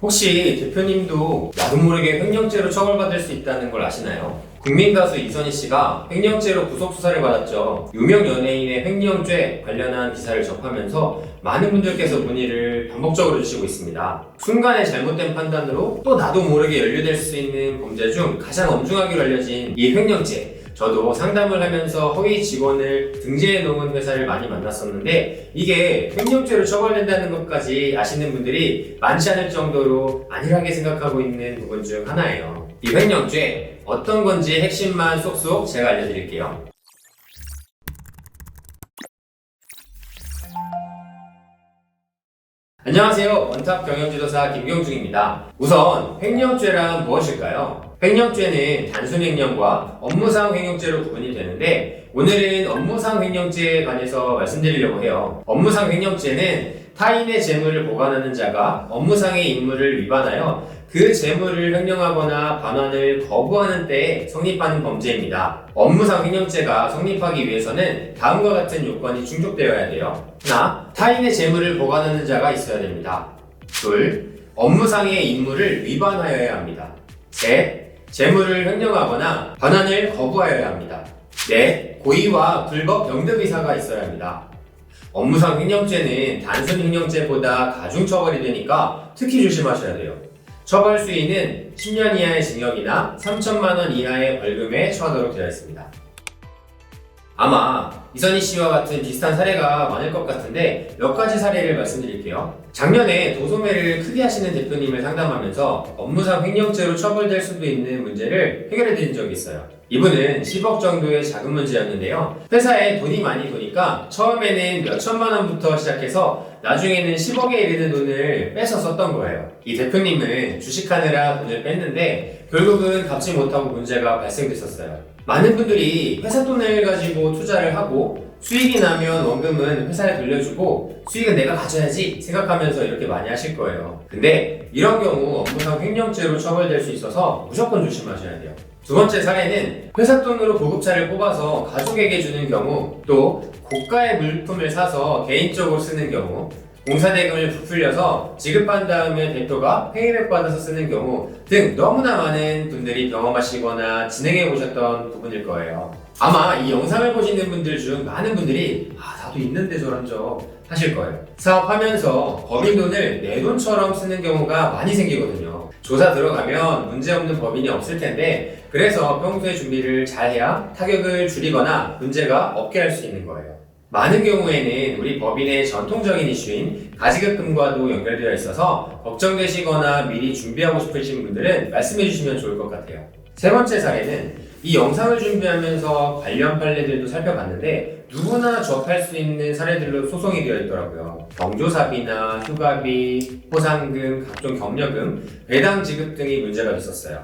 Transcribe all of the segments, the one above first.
혹시 대표님도 나도 모르게 횡령죄로 처벌받을 수 있다는 걸 아시나요? 국민 가수 이선희 씨가 횡령죄로 구속 수사를 받았죠. 유명 연예인의 횡령죄 관련한 기사를 접하면서 많은 분들께서 문의를 반복적으로 주시고 있습니다. 순간의 잘못된 판단으로 또 나도 모르게 연루될 수 있는 범죄 중 가장 엄중하기로 알려진 이 횡령죄. 저도 상담을 하면서 허위 직원을 등재해 놓은 회사를 많이 만났었는데 이게 횡령죄로 처벌된다는 것까지 아시는 분들이 많지 않을 정도로 안일하게 생각하고 있는 부분 중 하나예요. 이 횡령죄 어떤 건지 핵심만 쏙쏙 제가 알려드릴게요. 안녕하세요. 원탑 경영지도사 김경중입니다. 우선 횡령죄란 무엇일까요? 횡령죄는 단순 횡령과 업무상 횡령죄로 구분이 되는데 오늘은 업무상 횡령죄에 관해서 말씀드리려고 해요. 업무상 횡령죄는 타인의 재물을 보관하는 자가 업무상의 임무를 위반하여 그 재물을 횡령하거나 반환을 거부하는 때에 성립하는 범죄입니다. 업무상 횡령죄가 성립하기 위해서는 다음과 같은 요건이 충족되어야 돼요. 하나, 타인의 재물을 보관하는 자가 있어야 됩니다. 둘, 업무상의 임무를 위반하여야 합니다. 셋, 재물을 횡령하거나 반환을 거부하여야 합니다. 넷, 고의와 불법 영득 의사가 있어야 합니다. 업무상 횡령죄는 단순 횡령죄보다 가중처벌이 되니까 특히 조심하셔야 돼요. 처벌 수위는 10년 이하의 징역이나 3천만 원 이하의 벌금에 처하도록 되어 있습니다. 아마 이선희 씨와 같은 비슷한 사례가 많을 것 같은데 몇 가지 사례를 말씀드릴게요. 작년에 도소매를 크게 하시는 대표님을 상담하면서 업무상 횡령죄로 처벌될 수도 있는 문제를 해결해 드린 적이 있어요. 이분은 10억 정도의 자금 문제였는데요. 회사에 돈이 많이 도니까 처음에는 몇 천만 원부터 시작해서 나중에는 10억에 이르는 돈을 빼서 썼던 거예요. 이 대표님은 주식하느라 돈을 뺐는데 결국은 갚지 못하고 문제가 발생됐었어요. 많은 분들이 회사 돈을 가지고 투자를 하고 수익이 나면 원금은 회사에 돌려주고 수익은 내가 가져야지 생각하면서 이렇게 많이 하실 거예요. 근데 이런 경우 업무상 횡령죄로 처벌될 수 있어서 무조건 조심하셔야 돼요. 두 번째 사례는 회사 돈으로 고급차를 뽑아서 가족에게 주는 경우, 또 고가의 물품을 사서 개인적으로 쓰는 경우, 공사대금을 부풀려서 지급한 다음에 대표가 페이백 받아서 쓰는 경우 등 너무나 많은 분들이 경험하시거나 진행해 보셨던 부분일 거예요. 아마 이 영상을 보시는 분들 중 많은 분들이 나도 있는데 저런 저 하실 거예요. 사업하면서 법인 돈을 내 돈처럼 쓰는 경우가 많이 생기거든요. 조사 들어가면 문제없는 법인이 없을 텐데 그래서 평소에 준비를 잘해야 타격을 줄이거나 문제가 없게 할 수 있는 거예요. 많은 경우에는 우리 법인의 전통적인 이슈인 가지급금과도 연결되어 있어서 걱정되시거나 미리 준비하고 싶으신 분들은 말씀해 주시면 좋을 것 같아요. 세 번째 사례는 이 영상을 준비하면서 관련 판례들도 살펴봤는데 누구나 접할 수 있는 사례들로 소송이 되어 있더라고요. 경조사비나 휴가비, 포상금, 각종 격려금, 배당 지급 등이 문제가 됐었어요.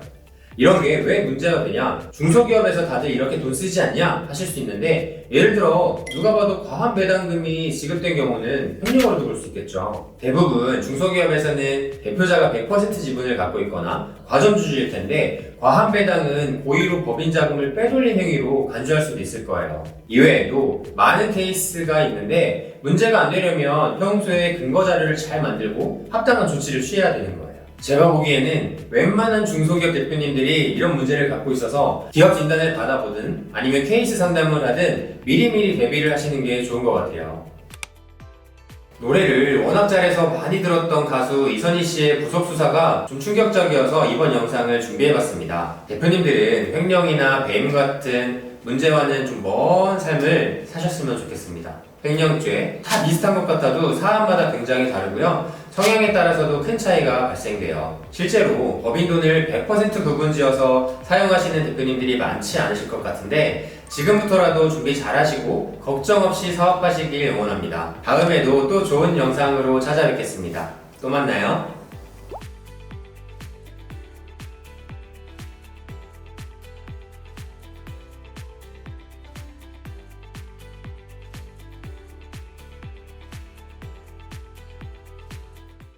이런 게 왜 문제가 되냐? 중소기업에서 다들 이렇게 돈 쓰지 않냐? 하실 수 있는데 예를 들어 누가 봐도 과한 배당금이 지급된 경우는 횡령으로도 볼 수 있겠죠. 대부분 중소기업에서는 대표자가 100% 지분을 갖고 있거나 과점주주일 텐데 과한 배당은 고의로 법인 자금을 빼돌린 행위로 간주할 수도 있을 거예요. 이외에도 많은 케이스가 있는데 문제가 안 되려면 평소에 근거 자료를 잘 만들고 합당한 조치를 취해야 되는 거예요. 제가 보기에는 웬만한 중소기업 대표님들이 이런 문제를 갖고 있어서 기업 진단을 받아보든 아니면 케이스 상담을 하든 미리미리 대비를 하시는 게 좋은 것 같아요. 노래를 워낙 잘해서 많이 들었던 가수 이선희 씨의 구속 수사가 좀 충격적이어서 이번 영상을 준비해봤습니다. 대표님들은 횡령이나 배임 같은 문제와는 좀 먼 삶을 사셨으면 좋겠습니다. 횡령죄 다 비슷한 것 같아도 사람마다 굉장히 다르고요. 성향에 따라서도 큰 차이가 발생돼요. 실제로 법인 돈을 100% 구분지어서 사용하시는 대표님들이 많지 않으실 것 같은데 지금부터라도 준비 잘 하시고 걱정 없이 사업하시길 응원합니다. 다음에도 또 좋은 영상으로 찾아뵙겠습니다. 또 만나요.